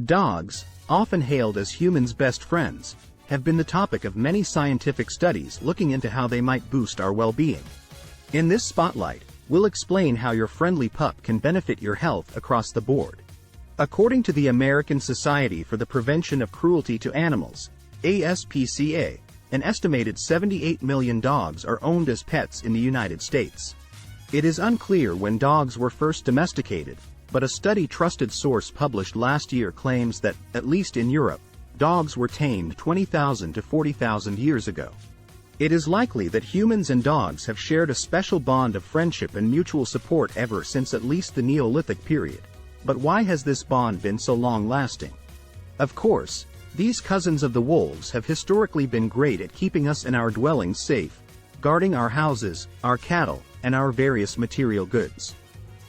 Dogs, often hailed as humans' best friends, have been the topic of many scientific studies looking into how they might boost our well-being. In this spotlight, we'll explain how your friendly pup can benefit your health across the board. According to the American Society for the Prevention of Cruelty to Animals, ASPCA, an estimated 78 million dogs are owned as pets in the United States. It is unclear when dogs were first domesticated, but a study trusted source published last year claims that, at least in Europe, dogs were tamed 20,000 to 40,000 years ago. It is likely that humans and dogs have shared a special bond of friendship and mutual support ever since at least the Neolithic period. But why has this bond been so long-lasting? Of course, these cousins of the wolves have historically been great at keeping us and our dwellings safe, guarding our houses, our cattle, and our various material goods.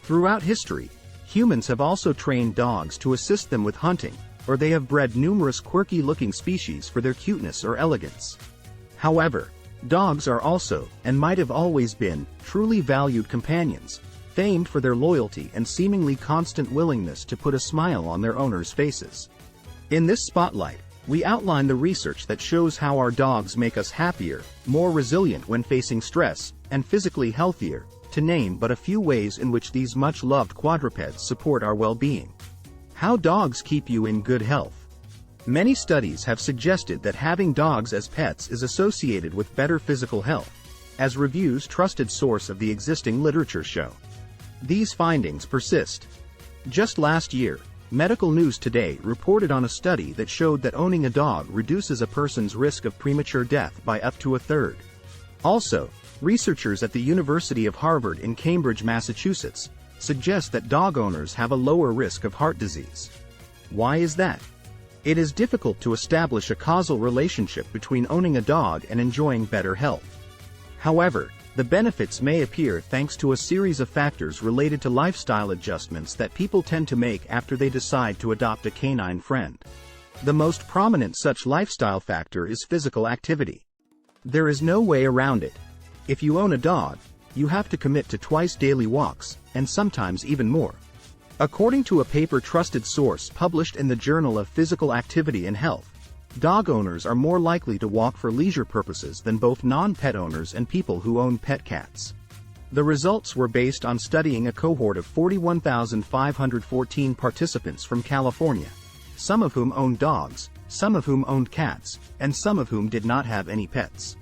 Throughout history, humans have also trained dogs to assist them with hunting, or they have bred numerous quirky-looking species for their cuteness or elegance. However, dogs are also, and might have always been, truly valued companions, famed for their loyalty and seemingly constant willingness to put a smile on their owners' faces. In this spotlight, we outline the research that shows how our dogs make us happier, more resilient when facing stress, and physically healthier, to name but a few ways in which these much-loved quadrupeds support our well-being. How dogs keep you in good health. Many studies have suggested that having dogs as pets is associated with better physical health, as reviews trusted source of the existing literature show. These findings persist. Just last year, Medical News Today reported on a study that showed that owning a dog reduces a person's risk of premature death by up to a third. Also, researchers at the University of Harvard in Cambridge, Massachusetts, suggest that dog owners have a lower risk of heart disease. Why is that? It is difficult to establish a causal relationship between owning a dog and enjoying better health. However, the benefits may appear thanks to a series of factors related to lifestyle adjustments that people tend to make after they decide to adopt a canine friend. The most prominent such lifestyle factor is physical activity. There is no way around it. If you own a dog, you have to commit to twice daily walks, and sometimes even more. According to a paper-trusted source published in the Journal of Physical Activity and Health, dog owners are more likely to walk for leisure purposes than both non-pet owners and people who own pet cats. The results were based on studying a cohort of 41,514 participants from California, some of whom owned dogs, some of whom owned cats, and some of whom did not have any pets.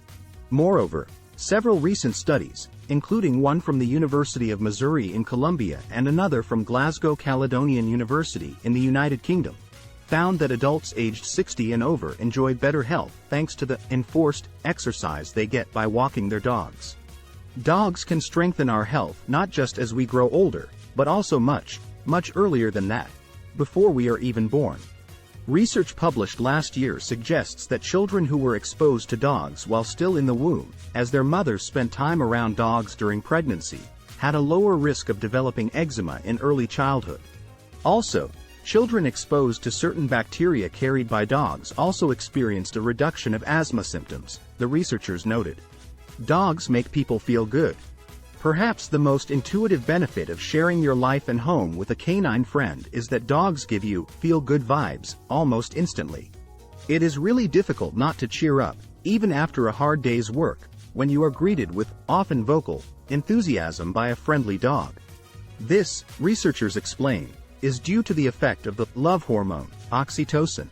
Moreover, several recent studies, including one from the University of Missouri in Columbia and another from Glasgow Caledonian University in the United Kingdom, found that adults aged 60 and over enjoy better health thanks to the enforced exercise they get by walking their dogs. Dogs can strengthen our health not just as we grow older, but also much, much earlier than that, before we are even born. Research published last year suggests that children who were exposed to dogs while still in the womb, as their mothers spent time around dogs during pregnancy, had a lower risk of developing eczema in early childhood. Also, children exposed to certain bacteria carried by dogs also experienced a reduction of asthma symptoms, the researchers noted. Dogs make people feel good. Perhaps the most intuitive benefit of sharing your life and home with a canine friend is that dogs give you feel-good vibes almost instantly. It is really difficult not to cheer up, even after a hard day's work, when you are greeted with, often vocal, enthusiasm by a friendly dog. This, researchers explain, is due to the effect of the love hormone, oxytocin.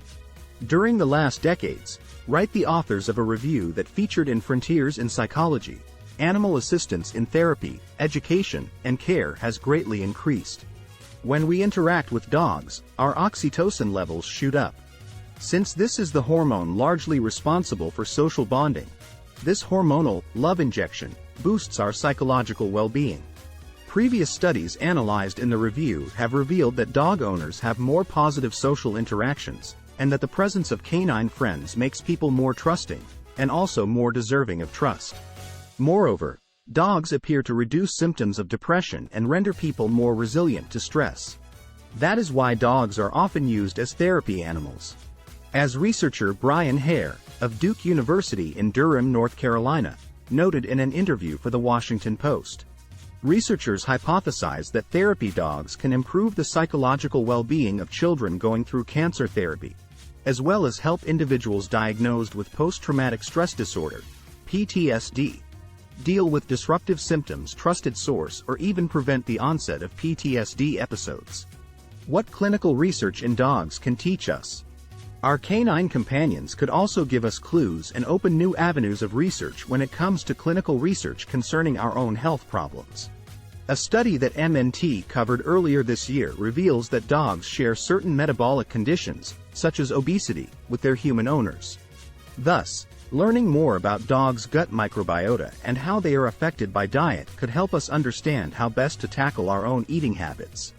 During the last decades, write the authors of a review that featured in Frontiers in Psychology, animal assistance in therapy, education, and care has greatly increased. When we interact with dogs, our oxytocin levels shoot up. Since this is the hormone largely responsible for social bonding, this hormonal love injection boosts our psychological well-being. Previous studies analyzed in the review have revealed that dog owners have more positive social interactions, and that the presence of canine friends makes people more trusting, and also more deserving of trust. Moreover, dogs appear to reduce symptoms of depression and render people more resilient to stress. That is why dogs are often used as therapy animals. As researcher Brian Hare, of Duke University in Durham, North Carolina, noted in an interview for the Washington Post, Researchers hypothesize that therapy dogs can improve the psychological well-being of children going through cancer therapy, as well as help individuals diagnosed with post-traumatic stress disorder, PTSD, deal with disruptive symptoms, trusted source, or even prevent the onset of PTSD episodes. What clinical research in dogs can teach us? Our canine companions could also give us clues and open new avenues of research when it comes to clinical research concerning our own health problems. A study that MNT covered earlier this year reveals that dogs share certain metabolic conditions, such as obesity, with their human owners. Thus, learning more about dogs' gut microbiota and how they are affected by diet could help us understand how best to tackle our own eating habits.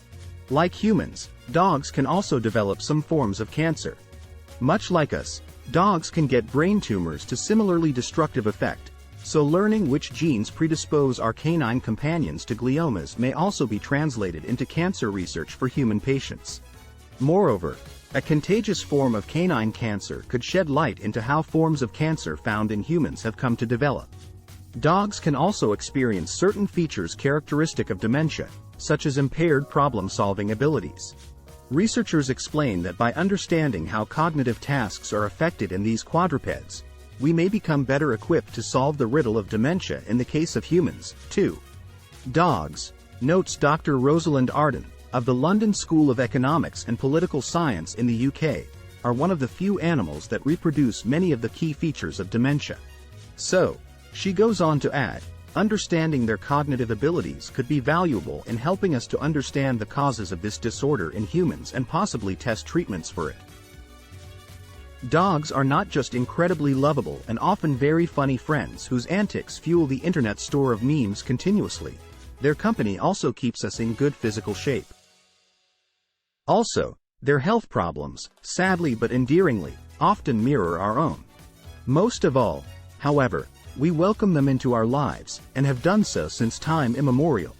Like humans, dogs can also develop some forms of cancer. Much like us, dogs can get brain tumors to similarly destructive effect, so learning which genes predispose our canine companions to gliomas may also be translated into cancer research for human patients. Moreover, a contagious form of canine cancer could shed light into how forms of cancer found in humans have come to develop. Dogs can also experience certain features characteristic of dementia, such as impaired problem-solving abilities. Researchers explain that by understanding how cognitive tasks are affected in these quadrupeds, we may become better equipped to solve the riddle of dementia in the case of humans, too. Dogs, notes Dr. Rosalind Arden, of the London School of Economics and Political Science in the UK, are one of the few animals that reproduce many of the key features of dementia. So, she goes on to add, understanding their cognitive abilities could be valuable in helping us to understand the causes of this disorder in humans and possibly test treatments for it. Dogs are not just incredibly lovable and often very funny friends whose antics fuel the internet's store of memes continuously. Their company also keeps us in good physical shape. Also, their health problems, sadly but endearingly, often mirror our own. Most of all, however, we welcome them into our lives, and have done so since time immemorial,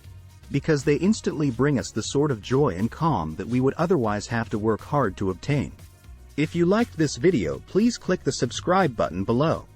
because they instantly bring us the sort of joy and calm that we would otherwise have to work hard to obtain. If you liked this video, please click the subscribe button below.